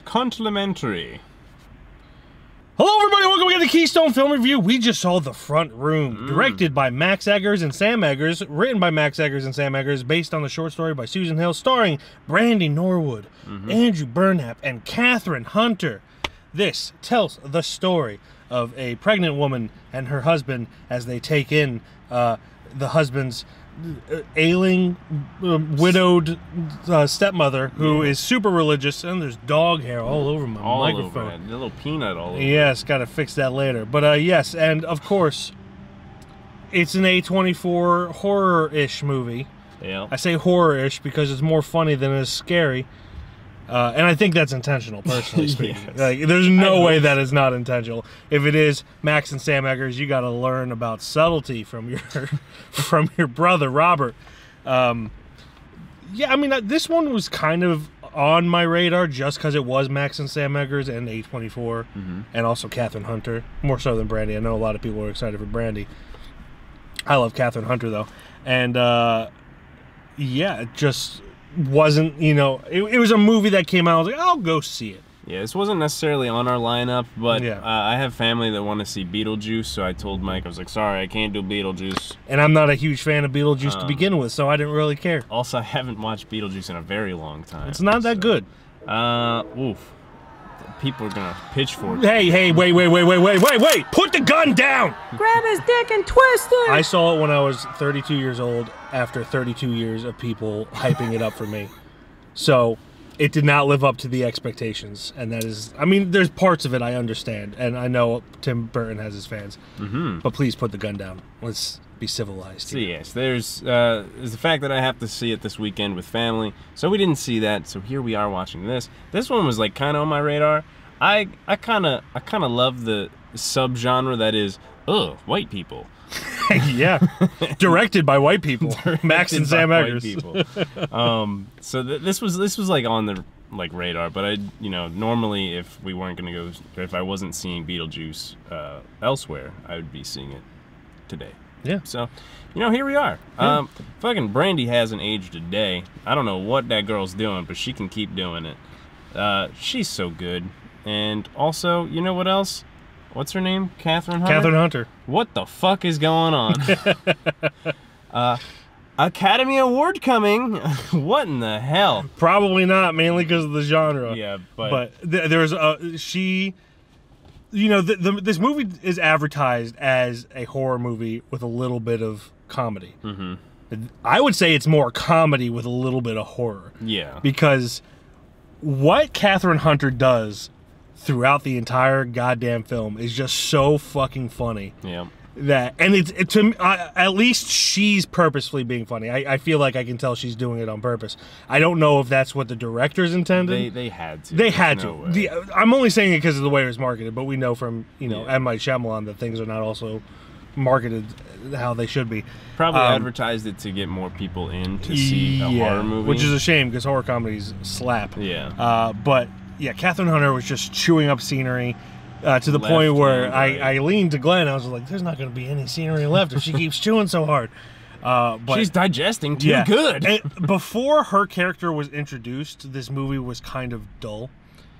complimentary. Hello everybody, welcome again to Keystone Film Review. We just saw The Front Room, directed by Max Eggers and Sam Eggers, written by Max Eggers and Sam Eggers, based on the short story by Susan Hill, starring Brandy Norwood, Andrew Burnap, and Kathryn Hunter. This tells the story of a pregnant woman and her husband as they take in the husband's ailing, widowed stepmother who is super religious, and there's dog hair all over my microphone. Over it. A little peanut all over. Yes, got to fix that later. But yes, and of course, it's an A24 horror-ish movie. Yeah. I say horror-ish because it's more funny than it is scary. And I think that's intentional, personally speaking. Yes. Like, there's no way that is not intentional. If it is, Max and Sam Eggers, you got to learn about subtlety from your from your brother Robert. Yeah, I mean, this one was kind of on my radar just because it was Max and Sam Eggers and A24, and also Kathryn Hunter, more so than Brandy. I know a lot of people are excited for Brandy. I love Kathryn Hunter though, and yeah, it just wasn't, you know, it was a movie that came out. I was like, I'll go see it. Yeah, this wasn't necessarily on our lineup, but yeah. I have family that want to see Beetlejuice, so I told Mike, I was like, sorry, I can't do Beetlejuice. And I'm not a huge fan of Beetlejuice to begin with, so I didn't really care. Also, I haven't watched Beetlejuice in a very long time. It's not that good. Oof. People are gonna pitchfork. Hey, wait. Put the gun down! Grab his dick and twist it! I saw it when I was 32 years old after 32 years of people hyping it up for me. So, it did not live up to the expectations. And that is, I mean, there's parts of it I understand. And I know Tim Burton has his fans. But please put the gun down. Let's be civilized. So yes, there's the fact that I have to see it this weekend with family. So we didn't see that. So here we are watching this. This one was like kind of on my radar. I kind of love the subgenre that is, white people. Yeah, directed by white people. Max and Sam Eggers. So this was like on the radar, but I, you know, normally if we weren't gonna go, or if I wasn't seeing Beetlejuice elsewhere, I would be seeing it today. Yeah. So, you know, here we are. Fucking Brandy hasn't aged a day. I don't know what that girl's doing, but she can keep doing it. She's so good. And also, you know what else? What's her name? Kathryn Hunter? Kathryn Hunter. What the fuck is going on? Academy Award coming. What in the hell? Probably not, mainly because of the genre. Yeah, but there's she, you know, this movie is advertised as a horror movie with a little bit of comedy. I would say it's more comedy with a little bit of horror. Yeah. Because what Kathryn Hunter does throughout the entire goddamn film is just so fucking funny. Yeah. That, and to me, at least she's purposefully being funny. I feel like I can tell she's doing it on purpose. I don't know if that's what the directors intended. They had to. They had to. I'm only saying it because of the way it was marketed, but we know from, you know, M. Night Shyamalan that things are not also marketed how they should be. Probably advertised it to get more people in to see a horror movie, which is a shame because horror comedies slap. Yeah. But yeah, Kathryn Hunter was just chewing up scenery. To the point where I leaned to Glenn. I was like, there's not going to be any scenery left if she keeps chewing so hard. But she's digesting too good. And before her character was introduced, this movie was kind of dull.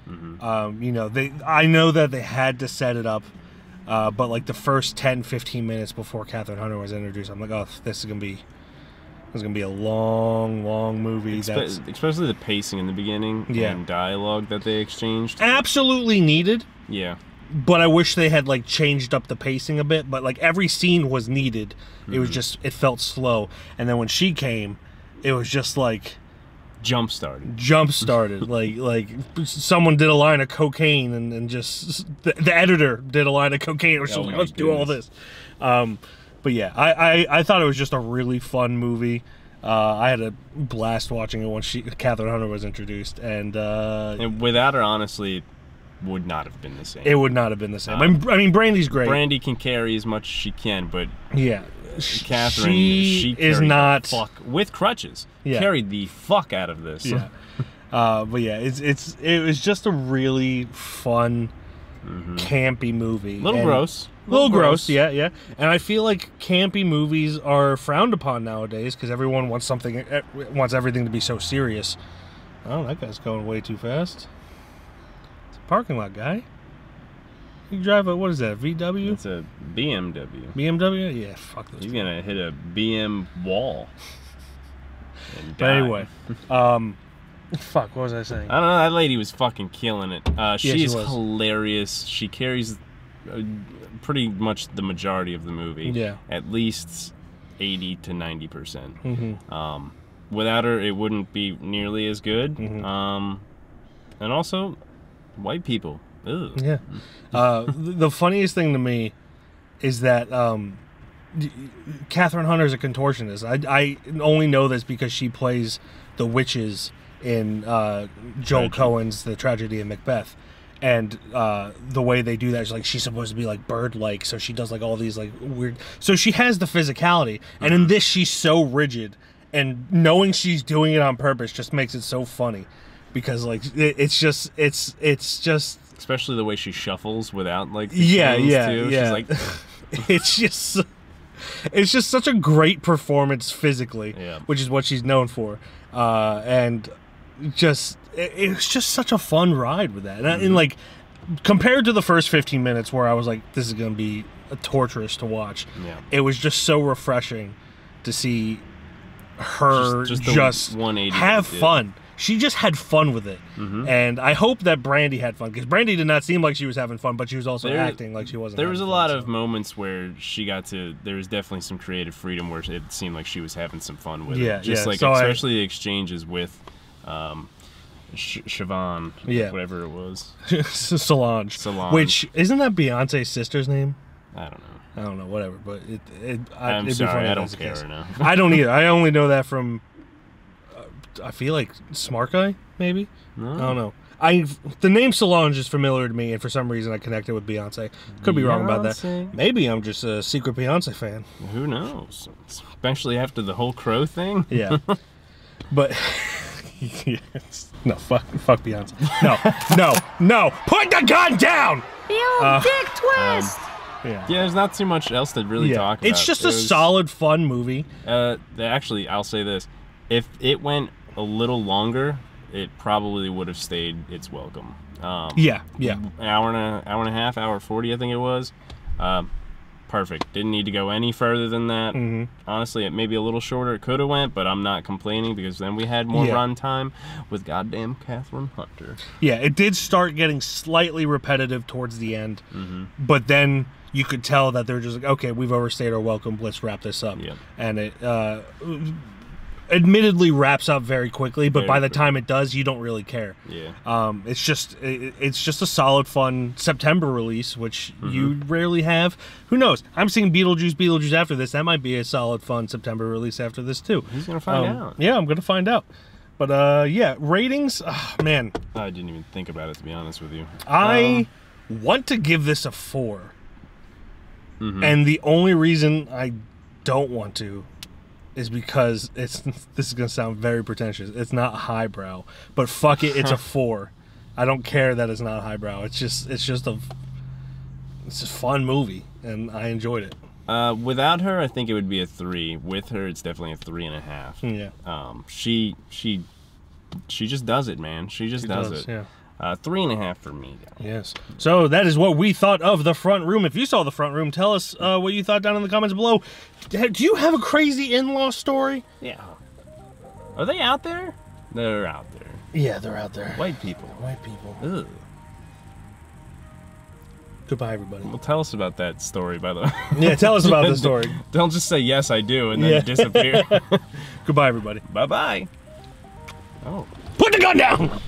You know, I know that they had to set it up, but like the first 10-15 minutes before Kathryn Hunter was introduced, I'm like, oh, this is going to be a long movie. Especially the pacing in the beginning and dialogue that they exchanged. Absolutely needed. Yeah. But I wish they had like changed up the pacing a bit. But like every scene was needed. It was just, it felt slow. And then when she came, it was just like jump started. like someone did a line of cocaine and just the editor did a line of cocaine. It was just like, let's do all this. But yeah, I thought it was just a really fun movie. I had a blast watching it when Kathryn Hunter was introduced, and without her, honestly, would not have been the same. It would not have been the same. I mean, Brandy's great. Brandy can carry as much as she can, but yeah, Kathryn, she is not the fuck with crutches. Yeah. Carried the fuck out of this. Yeah. But yeah, it was just a really fun, campy movie. A little gross. A little gross, yeah. And I feel like campy movies are frowned upon nowadays because everyone wants everything to be so serious. Oh, that guy's going way too fast. parking lot, guy. You drive a, what is that, a VW? It's a BMW. BMW? Yeah, fuck those. He's gonna hit a BM wall. And But die. anyway, fuck, what was I saying? I don't know. That lady was fucking killing it. she She's was. hilarious. She carries pretty much the majority of the movie. Yeah. At least 80 to 90%. Mm-hmm. Without her, it wouldn't be nearly as good. Mm-hmm. And also, white people. Ugh. Yeah. The funniest thing to me is that Catherine Hunter's a contortionist. I only know this because she plays the witches in Joel Cohen's The Tragedy of Macbeth. And the way they do that is like she's supposed to be like bird-like, so she does like all these like weird. So she has the physicality, and in this she's so rigid, and knowing she's doing it on purpose just makes it so funny, because like it's just Especially the way she shuffles without like the yeah chains, yeah too. yeah. She's like, it's just such a great performance physically, Yeah. which is what she's known for, and just it's just such a fun ride with that, and like compared to the first 15 minutes where I was like, this is gonna be torturous to watch. Yeah. It was just so refreshing to see her Just just, the 180 have that it did. fun. She just had fun with it, and I hope that Brandy had fun, because Brandy did not seem like she was having fun, but she was also acting like she wasn't. There was a having lot fun, of moments where she got to. There was definitely some creative freedom where it seemed like she was having some fun with Yeah, it. Just yeah. like So especially the exchanges with Siobhan, Yeah. whatever it was. Solange. Solange. Which isn't that Beyonce's sister's name? I don't know. I don't know, whatever. But I'm it'd sorry, be funny I if don't that's the care case. enough. I don't either. I only know that from. I feel like Smart Guy, maybe. No. I don't know. The name Solange is familiar to me, and for some reason I connected with Beyonce. Could be wrong about that. Beyonce? Maybe I'm just a secret Beyonce fan. Who knows? Especially after the whole crow thing. Yeah, but yes. No, fuck Beyonce. No! Put the gun down. The old dick twist! Yeah. Yeah, there's not too much else to really talk about. It's just a There's- solid, fun movie. Actually, I'll say this: if it went a little longer, it probably would have stayed its welcome. Yeah. An hour and a half, hour 40, I think it was. Perfect. Didn't need to go any further than that. Honestly, it may be a little shorter. It could have went, but I'm not complaining because then we had more Yeah. run time with goddamn Catherine Hunter. Yeah, it did start getting slightly repetitive towards the end, but then you could tell that they're just like, okay, we've overstayed our welcome, let's wrap this up. Yep. And it admittedly wraps up very quickly, but Very by the quickly. time it does, you don't really care. Yeah. It's just a solid, fun September release, which you rarely have. Who knows? I'm seeing Beetlejuice after this. That might be a solid, fun September release after this too. Who's gonna find out? Yeah, I'm gonna find out. But yeah, ratings. Man, I didn't even think about it, to be honest with you. I want to give this a 4. And the only reason I don't want to is because this is gonna sound very pretentious. It's not highbrow, but fuck it, it's a 4. I don't care that it's not highbrow. It's just a fun movie, and I enjoyed it. Without her, I think it would be a 3. With her, it's definitely a 3.5. Yeah, She just does it, man. She just does it. Yeah. 3.5 for me. Yes. So that is what we thought of The Front Room. If you saw The Front Room, tell us what you thought down in the comments below. Do you have a crazy in-law story? Yeah. Are they out there? They're out there. Yeah, they're out there. White people. White people. Ugh. Goodbye, everybody. Well, tell us about that story, by the way. Yeah, tell us about the story. Don't just say, yes, I do, and then Yeah. disappear. Goodbye, everybody. Bye-bye. Oh. Put the gun down!